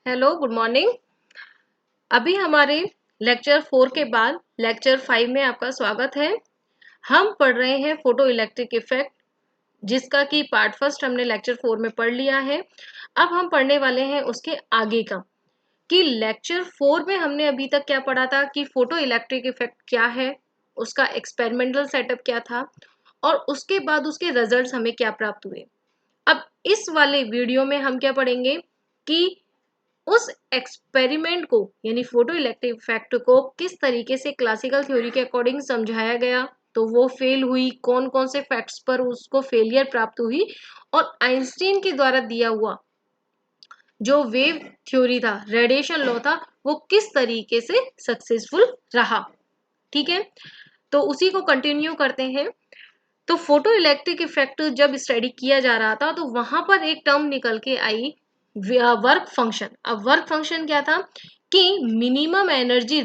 Hello, good morning. अभी हमारे lecture 4 के बाद लेक्चर 5 में आपका स्वागत है। हम पढ़ रहे हैं फोटो इलेक्ट्रिक इफेक्ट, जिसका कि पार्ट फर्स्ट हमने लेक्चर 4 में पढ़ लिया है। अब हम पढ़ने वाले हैं उसके आगे का, कि लेक्चर 4 में हमने अभी तक क्या पढ़ा था कि फोटो इलेक्ट्रिक इफेक्ट क्या है, उसका एक्सपेरिमेंटल सेटअप क्या था और उसके बाद उसके रिजल्ट्स हमें क्या प्राप्त हुए। अब इस वाले वीडियो में हम क्या पढ़ेंगे कि उस एक्सपेरिमेंट को यानी फोटो इलेक्ट्रिक इफेक्ट को किस तरीके से क्लासिकल थ्योरी के अकॉर्डिंग समझाया गया, तो वो फेल हुई, कौन कौन से फैक्ट्स पर उसको फेलियर प्राप्त हुई और आइंस्टीन के द्वारा दिया हुआ जो वेव थ्योरी था, रेडिएशन लॉ था, वो किस तरीके से सक्सेसफुल रहा। ठीक है, तो उसी को कंटिन्यू करते हैं। तो फोटो इलेक्ट्रिक इफेक्ट जब स्टडी किया जा रहा था तो वहां पर एक टर्म निकल के आई, वर्क फंक्शन। अब वर्क फंक्शन क्या था कि minimum energy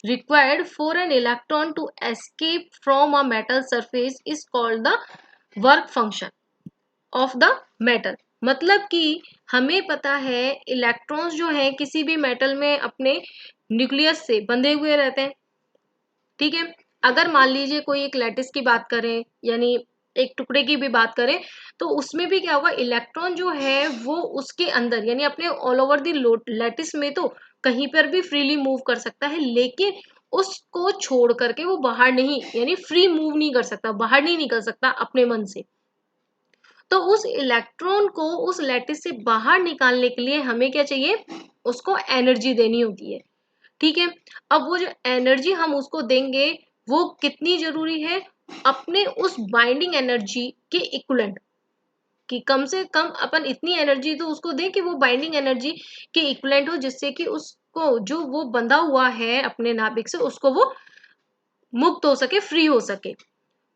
required for an electron to escape from a metal surface is called the work function of the metal. मतलब कि हमें पता है इलेक्ट्रॉन्स जो है किसी भी मेटल में अपने न्यूक्लियस से बंधे हुए रहते हैं। ठीक है, अगर मान लीजिए कोई एक लैटिस की बात करें, यानी एक टुकड़े की भी बात करें, तो उसमें भी क्या होगा, इलेक्ट्रॉन जो है वो उसके अंदर यानी अपने ऑल ओवर दी लैटिस में तो कहीं पर भी फ्रीली मूव कर सकता है, लेकिन उसको छोड़ करके वो बाहर नहीं, यानी फ्री मूव नहीं कर सकता, बाहर नहीं निकल सकता अपने मन से। तो उस इलेक्ट्रॉन को उस लैटिस से बाहर निकालने के लिए हमें क्या चाहिए, उसको एनर्जी देनी होती है। ठीक है, अब वो जो एनर्जी हम उसको देंगे वो कितनी जरूरी है, अपने उस बाइंडिंग एनर्जी के इक्वलेंट, कि कम से कम अपन इतनी एनर्जी तो उसको दें कि वो बाइंडिंग एनर्जी के इक्वलेंट हो, जिससे कि उसको जो वो बंधा हुआ है अपने नाभिक से उसको वो मुक्त हो सके, फ्री हो सके।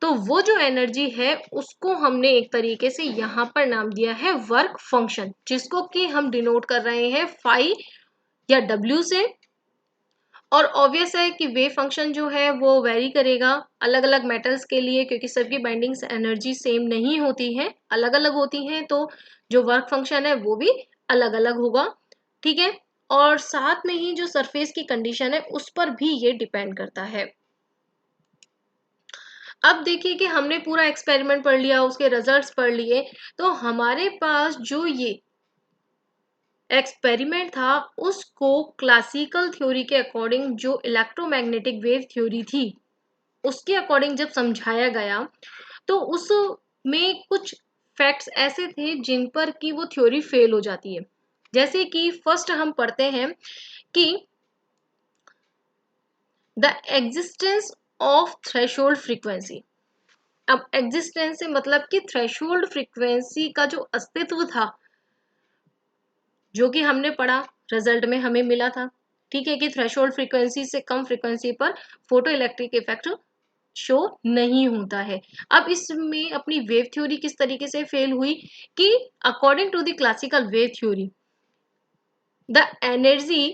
तो वो जो एनर्जी है उसको हमने एक तरीके से यहाँ पर नाम दिया है वर्क फंक्शन, जिसको कि हम डिनोट कर रहे हैं फाई या डब्ल्यू से। और ऑब्वियस है कि वेव फंक्शन जो है वो वेरी करेगा अलग अलग मेटल्स के लिए, क्योंकि सबकी बाइंडिंग्स एनर्जी सेम नहीं होती है, अलग अलग होती हैं, तो जो वर्क फंक्शन है वो भी अलग अलग होगा। ठीक है, और साथ में ही जो सरफेस की कंडीशन है उस पर भी ये डिपेंड करता है। अब देखिए कि हमने पूरा एक्सपेरिमेंट पढ़ लिया, उसके रिजल्ट्स पढ़ लिए, तो हमारे पास जो ये एक्सपेरिमेंट था उसको क्लासिकल थ्योरी के अकॉर्डिंग, जो इलेक्ट्रोमैग्नेटिक वेव थ्योरी थी उसके अकॉर्डिंग जब समझाया गया, तो उसमें कुछ फैक्ट्स ऐसे थे जिन पर कि वो थ्योरी फेल हो जाती है। जैसे कि फर्स्ट हम पढ़ते हैं कि the existence of threshold frequency. अब एग्जिस्टेंस से मतलब कि थ्रेशोल्ड फ्रीक्वेंसी का जो अस्तित्व था, जो कि हमने पढ़ा, रिजल्ट में हमें मिला था। ठीक है, कि थ्रेशोल्ड फ्रीक्वेंसी से कम फ्रीक्वेंसी पर फोटो इलेक्ट्रिक इफेक्ट शो नहीं होता है। अब इसमें अपनी वेव थ्योरी किस तरीके से फेल हुई, कि according to the classical wave theory the energy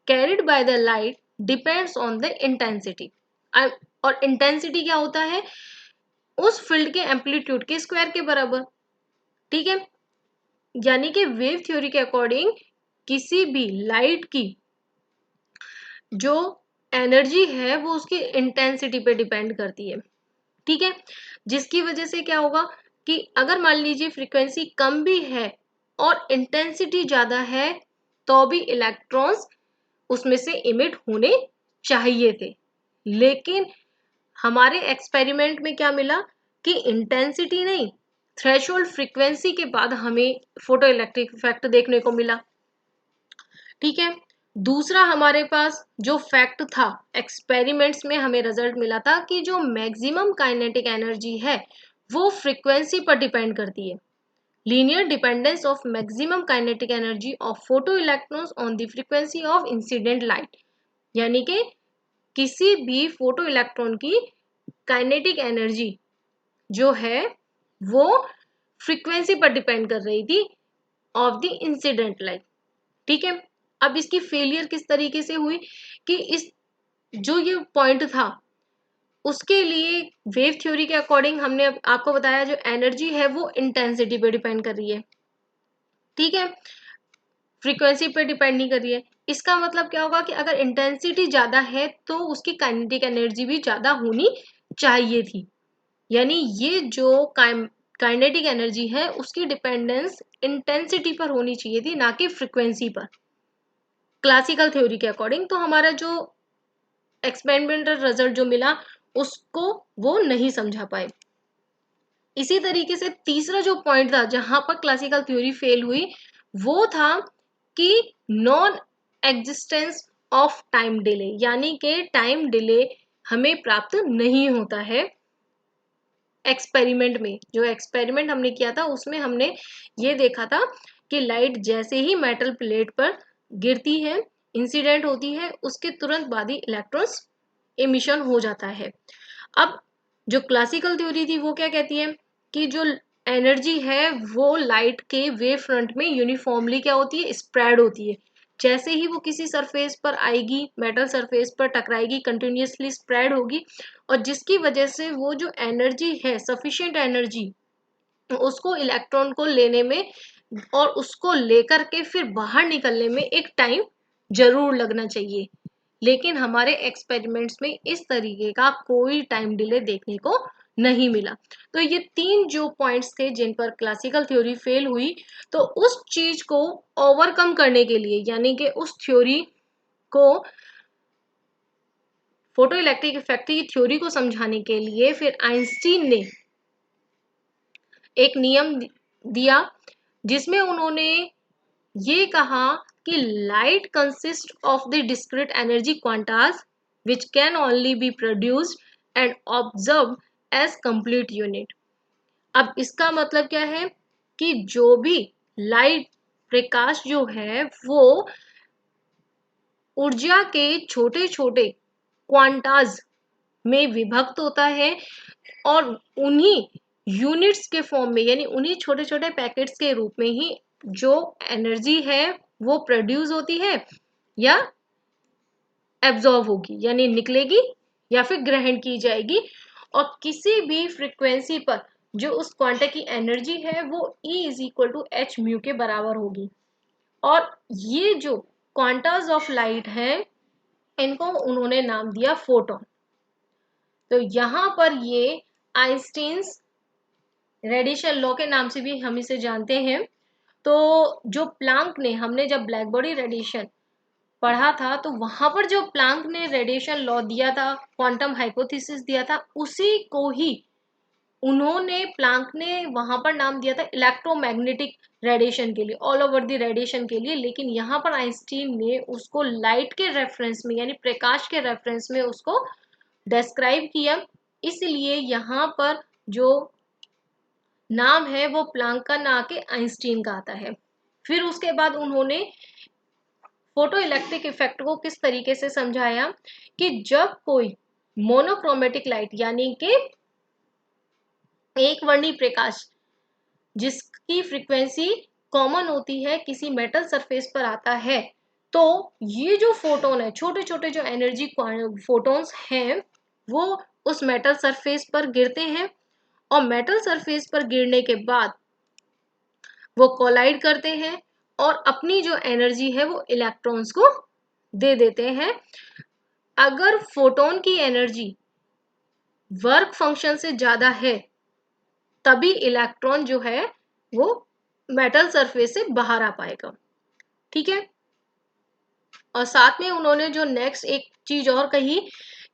carried by the light depends on the intensity. और इंटेंसिटी क्या होता है, उस फील्ड के एम्पलीट्यूड के स्क्वायर के बराबर। ठीक है, यानी कि वेव थ्योरी के अकॉर्डिंग किसी भी लाइट की जो एनर्जी है वो उसकी इंटेंसिटी पे डिपेंड करती है। ठीक है, जिसकी वजह से क्या होगा कि अगर मान लीजिए फ्रीक्वेंसी कम भी है और इंटेंसिटी ज्यादा है, तो भी इलेक्ट्रॉन्स उसमें से इमिट होने चाहिए थे। लेकिन हमारे एक्सपेरिमेंट में क्या मिला कि इंटेंसिटी नहीं, थ्रेशोल्ड फ्रीक्वेंसी के बाद हमें फोटो इलेक्ट्रिक इफेक्ट देखने को मिला। ठीक है, दूसरा हमारे पास जो फैक्ट था, एक्सपेरिमेंट्स में हमें रिजल्ट मिला था कि जो मैक्सिमम काइनेटिक एनर्जी है वो फ्रीक्वेंसी पर डिपेंड करती है। Linear dependence of maximum kinetic energy of photo electrons on the frequency of incident light, यानी कि किसी भी फोटो इलेक्ट्रॉन की काइनेटिक एनर्जी जो है वो फ्रीक्वेंसी पर डिपेंड कर रही थी ऑफ द इंसिडेंट लाइट। ठीक है, अब इसकी फेलियर किस तरीके से हुई कि इस जो ये पॉइंट था उसके लिए वेव थ्योरी के अकॉर्डिंग हमने आपको बताया जो एनर्जी है वो इंटेंसिटी पे डिपेंड कर रही है। ठीक है, फ्रीक्वेंसी पे डिपेंड नहीं कर रही है। इसका मतलब क्या होगा कि अगर इंटेंसिटी ज्यादा है तो उसकी काइनेटिक एनर्जी भी ज्यादा होनी चाहिए थी। यानी ये जो काइनेटिक एनर्जी है उसकी डिपेंडेंस इंटेंसिटी पर होनी चाहिए थी, ना कि फ्रीक्वेंसी पर, क्लासिकल थ्योरी के अकॉर्डिंग। तो हमारा जो एक्सपेरिमेंटल रिजल्ट जो मिला उसको वो नहीं समझा पाए। इसी तरीके से तीसरा जो पॉइंट था जहां पर क्लासिकल थ्योरी फेल हुई वो था कि non existence of time delay, यानी कि टाइम डिले हमें प्राप्त नहीं होता है एक्सपेरिमेंट में। जो एक्सपेरिमेंट हमने किया था उसमें हमने ये देखा था कि लाइट जैसे ही मेटल प्लेट पर गिरती है, इंसिडेंट होती है, उसके तुरंत बाद ही इलेक्ट्रॉन्स एमिशन हो जाता है। अब जो क्लासिकल थ्योरी थी वो क्या कहती है कि जो एनर्जी है वो लाइट के वेव फ्रंट में यूनिफॉर्मली क्या होती है, स्प्रेड होती है। जैसे ही वो किसी सरफेस पर आएगी, मेटल सरफेस पर टकराएगी, कंटिन्यूसली स्प्रेड होगी, और जिसकी वजह से वो जो एनर्जी है, सफिशिएंट एनर्जी, उसको इलेक्ट्रॉन को लेने में और उसको लेकर के फिर बाहर निकलने में एक टाइम जरूर लगना चाहिए। लेकिन हमारे एक्सपेरिमेंट्स में इस तरीके का कोई टाइम डिले देखने को नहीं मिला। तो ये तीन जो पॉइंट्स थे जिन पर क्लासिकल थ्योरी फेल हुई, तो उस चीज को ओवरकम करने के लिए, यानी कि उस थ्योरी को, फोटो इलेक्ट्रिक इफेक्ट की थ्योरी को समझाने के लिए फिर आइंस्टीन ने एक नियम दिया जिसमें उन्होंने ये कहा कि light consist of the discrete energy quantas which can only be produced and observe as complete unit. अब इसका मतलब क्या है कि जो भी लाइट, प्रकाश जो है वो ऊर्जा के छोटे छोटे क्वांटाज में विभक्त होता है, और उन्हीं यूनिट्स के फॉर्म में, यानी उन्हीं छोटे छोटे पैकेट्स के रूप में ही जो एनर्जी है वो प्रोड्यूस होती है या एब्जॉर्व होगी, यानी निकलेगी या फिर ग्रहण की जाएगी। और किसी भी फ्रीक्वेंसी पर जो उस क्वांटा की एनर्जी है वो E is equal to h mu के बराबर होगी। और ये जो क्वांटाज ऑफ लाइट है इनको उन्होंने नाम दिया फोटोन। तो यहाँ पर ये आइंस्टीन्स रेडिएशन लॉ के नाम से भी हम इसे जानते हैं। तो जो प्लांक ने, हमने जब ब्लैक बॉडी रेडिएशन पढ़ा था तो वहां पर जो प्लांक ने रेडिएशन लॉ दिया था, क्वांटम हाइपोथेसिस दिया था, उसी को ही उन्होंने, प्लांक ने वहां पर नाम दिया था इलेक्ट्रोमैग्नेटिक रेडिएशन के लिए, ऑल ओवर द रेडिएशन के लिए। लेकिन यहाँ पर आइंस्टीन ने उसको लाइट के रेफरेंस में, यानी प्रकाश के रेफरेंस में उसको डिस्क्राइब किया, इसलिए यहाँ पर जो नाम है वो प्लांक का, ना कि आइंस्टीन का आता है। फिर उसके बाद उन्होंने फोटो इलेक्ट्रिक इफेक्ट को किस तरीके से समझाया कि जब कोई मोनोक्रोमेटिक लाइट, यानी कि एक वर्णी प्रकाश जिसकी फ्रीक्वेंसी कॉमन होती है, किसी मेटल सरफेस पर आता है, तो ये जो फोटोन है, छोटे छोटे जो एनर्जी फोटोन्स हैं, वो उस मेटल सरफेस पर गिरते हैं, और मेटल सरफेस पर गिरने के बाद वो कोलाइड करते हैं और अपनी जो एनर्जी है वो इलेक्ट्रॉन्स को दे देते हैं। अगर फोटोन की एनर्जी वर्क फंक्शन से ज्यादा है तभी इलेक्ट्रॉन जो है वो मेटल सरफेस से बाहर आ पाएगा। ठीक है, और साथ में उन्होंने जो नेक्स्ट एक चीज और कही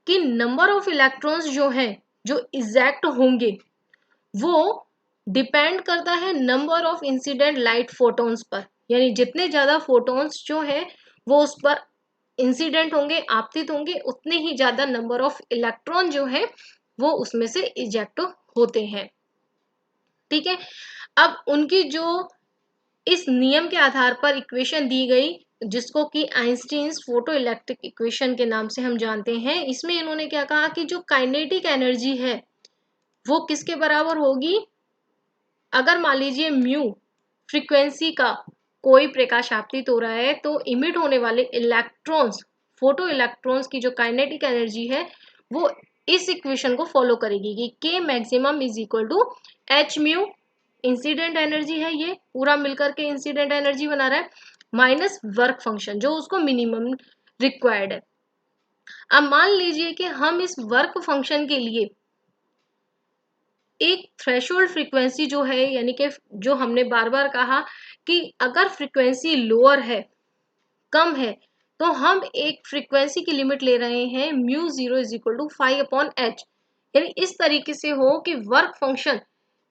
कि नंबर ऑफ इलेक्ट्रॉन्स जो है जो इजेक्ट होंगे वो डिपेंड करता है number of incident light photons पर, यानी जितने ज्यादा फोटोन्स जो है वो उस पर इंसिडेंट होंगे, आपतित होंगे, उतने ही ज्यादा नंबर ऑफ इलेक्ट्रॉन जो है वो उसमें से इजेक्ट होते हैं। ठीक है, अब उनकी जो इस नियम के आधार पर इक्वेशन दी गई जिसको कि आइंस्टीन्स फोटो इलेक्ट्रिक इक्वेशन के नाम से हम जानते हैं, इसमें इन्होंने क्या कहा कि जो काइनेटिक एनर्जी है वो किसके बराबर होगी, अगर मान लीजिए म्यू फ्रीक्वेंसी का कोई प्रकाश आपतित हो रहा है तो इमिट होने वाले इलेक्ट्रॉन्स, फोटो इलेक्ट्रॉन्स की जो काइनेटिक एनर्जी है वो इस इक्वेशन को फॉलो करेगी कि K maximum is equal to h mu incident energy है, ये पूरा मिलकर के इंसिडेंट एनर्जी बना रहा है, माइनस वर्क फंक्शन जो उसको मिनिमम रिक्वायर्ड है। अब मान लीजिए कि हम इस वर्क फंक्शन के लिए एक थ्रेशोल्ड फ्रीक्वेंसी जो है, यानी कि जो हमने बार बार कहा कि अगर फ्रीक्वेंसी लोअर है, कम है, तो हम एक फ्रीक्वेंसी की लिमिट ले रहे हैं mu 0 is equal to 5/h, यानी इस तरीके से हो कि वर्क फंक्शन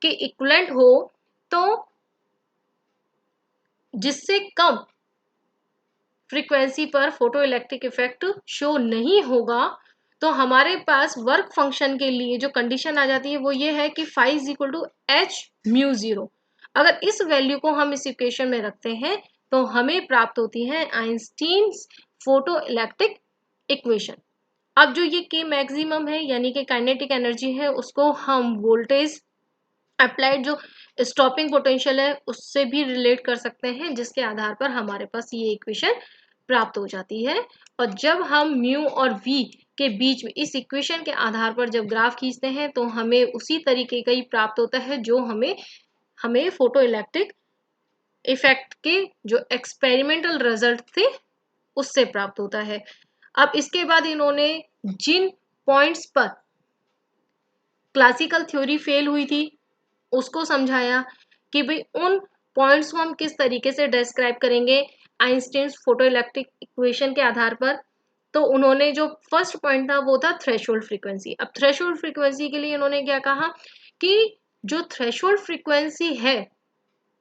के इक्वलेंट हो, तो जिससे कम फ्रीक्वेंसी पर फोटो इलेक्ट्रिक इफेक्ट शो नहीं होगा, तो हमारे पास वर्क फंक्शन के लिए जो कंडीशन आ जाती है वो ये है कि phi is equal to h mu 0। अगर इस वैल्यू को हम इस इक्वेशन में रखते हैं तो हमें प्राप्त होती है आइंस्टीन फोटो इलेक्ट्रिक इक्वेशन। अब जो ये के मैक्सिमम है यानी कि काइनेटिक एनर्जी है, उसको हम वोल्टेज अप्लाइड जो स्टॉपिंग पोटेंशियल है उससे भी रिलेट कर सकते हैं, जिसके आधार पर हमारे पास ये इक्वेशन प्राप्त हो जाती है। और जब हम म्यू और वी के बीच में इस इक्वेशन के आधार पर जब ग्राफ खींचते हैं तो हमें उसी तरीके का ही प्राप्त होता है जो हमें फोटो इलेक्ट्रिक इफेक्ट के जो एक्सपेरिमेंटल रिजल्ट थे उससे प्राप्त होता है। अब इसके बाद इन्होंने जिन पॉइंट्स पर क्लासिकल थ्योरी फेल हुई थी उसको समझाया कि भाई उन पॉइंट्स को हम किस तरीके से डिस्क्राइब करेंगे आइंस्टीन फोटो इलेक्ट्रिक इक्वेशन के आधार पर। तो उन्होंने जो फर्स्ट पॉइंट था वो था थ्रेशोल्ड फ्रीक्वेंसी। अब थ्रेशोल्ड फ्रीक्वेंसी के लिए उन्होंने क्या कहा कि जो थ्रेशोल्ड फ्रीक्वेंसी है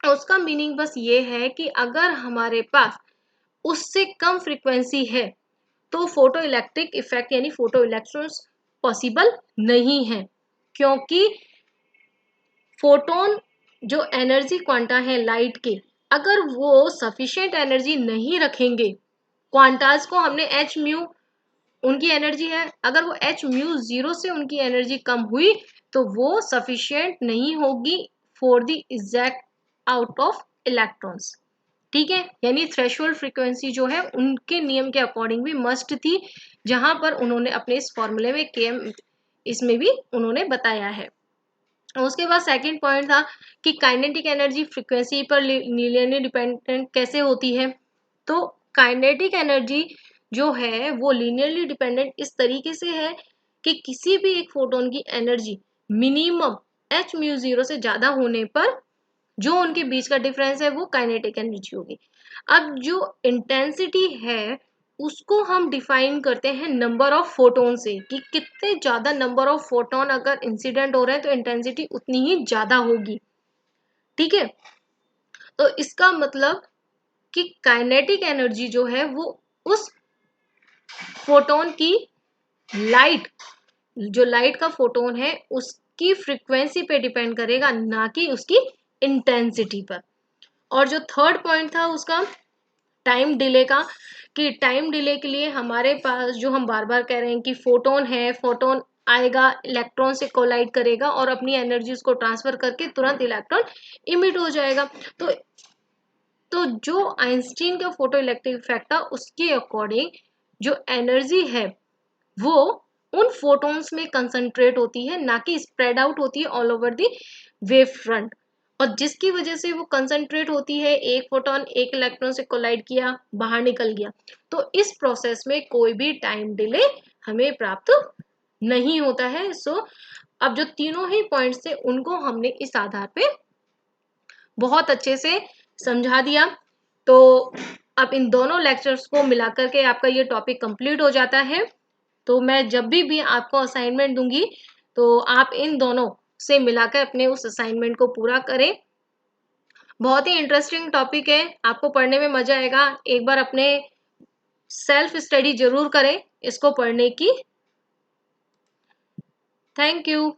उसका मीनिंग बस ये है कि अगर हमारे पास उससे कम फ्रीक्वेंसी है तो फोटो इलेक्ट्रिक इफेक्ट यानी फोटो इलेक्ट्रॉन्स पॉसिबल नहीं है, क्योंकि फोटोन जो एनर्जी क्वांटा है लाइट के, अगर वो सफिशिएंट एनर्जी नहीं रखेंगे, क्वांटाज को हमने एच म्यू उनकी एनर्जी है, अगर वो एच म्यू 0 से उनकी एनर्जी कम हुई तो वो सफिशिएंट नहीं होगी for the exact out of electrons. ठीक है, यानी थ्रेशोल्ड फ्रीक्वेंसी जो है उनके नियम के अकॉर्डिंग भी मस्ट थी, जहां पर उन्होंने अपने इस फॉर्मूले में के इसमें भी उन्होंने बताया है। उसके बाद सेकंड पॉइंट था कि काइनेटिक एनर्जी फ्रीक्वेंसी पर लीनियरली डिपेंडेंट कैसे होती है। तो काइनेटिक एनर्जी जो है वो लीनियरली डिपेंडेंट इस तरीके से है कि किसी भी एक फोटोन की एनर्जी मिनिमम एच म्यू 0 से ज्यादा होने पर जो उनके बीच का डिफरेंस है वो काइनेटिक एनर्जी होगी। अब जो इंटेंसिटी है उसको हम डिफाइन करते हैं नंबर ऑफ फोटोन से, कि कितने ज्यादा नंबर ऑफ फोटोन अगर इंसिडेंट हो रहे हैं तो इंटेंसिटी उतनी ही ज्यादा होगी। ठीक है, तो इसका मतलब कि काइनेटिक एनर्जी जो है वो उस फोटोन की लाइट, जो लाइट का फोटोन है उसकी फ्रीक्वेंसी पे डिपेंड करेगा, ना कि उसकी इंटेंसिटी पर। और जो थर्ड पॉइंट था उसका टाइम डिले का, कि टाइम डिले के लिए हमारे पास जो हम बार बार कह रहे हैं कि फोटोन है, फोटोन आएगा, इलेक्ट्रॉन से कोलाइड करेगा और अपनी एनर्जी उसको ट्रांसफर करके तुरंत इलेक्ट्रॉन इमिट हो जाएगा। तो जो आइंस्टीन का फोटो इलेक्ट्रिक इफेक्ट था उसके अकॉर्डिंग जो एनर्जी है वो उन फोटोन्स में कंसंट्रेट होती है, ना कि स्प्रेड आउट होती है all over the wave front. और जिसकी वजह से वो कंसंट्रेट होती है, एक फोटोन एक इलेक्ट्रॉन से कोलाइड किया, बाहर निकल गया, तो इस प्रोसेस में कोई भी टाइम डिले हमें प्राप्त नहीं होता है। सो अब जो तीनों ही पॉइंट्स थे उनको हमने इस आधार पे बहुत अच्छे से समझा दिया। तो अब इन दोनों लेक्चर्स को मिलाकर के आपका ये टॉपिक कंप्लीट हो जाता है। तो मैं जब भी आपको असाइनमेंट दूंगी तो आप इन दोनों से मिलाकर अपने उस असाइनमेंट को पूरा करें। बहुत ही इंटरेस्टिंग टॉपिक है, आपको पढ़ने में मजा आएगा। एक बार अपने सेल्फ स्टडी जरूर करें इसको पढ़ने की। Thank you.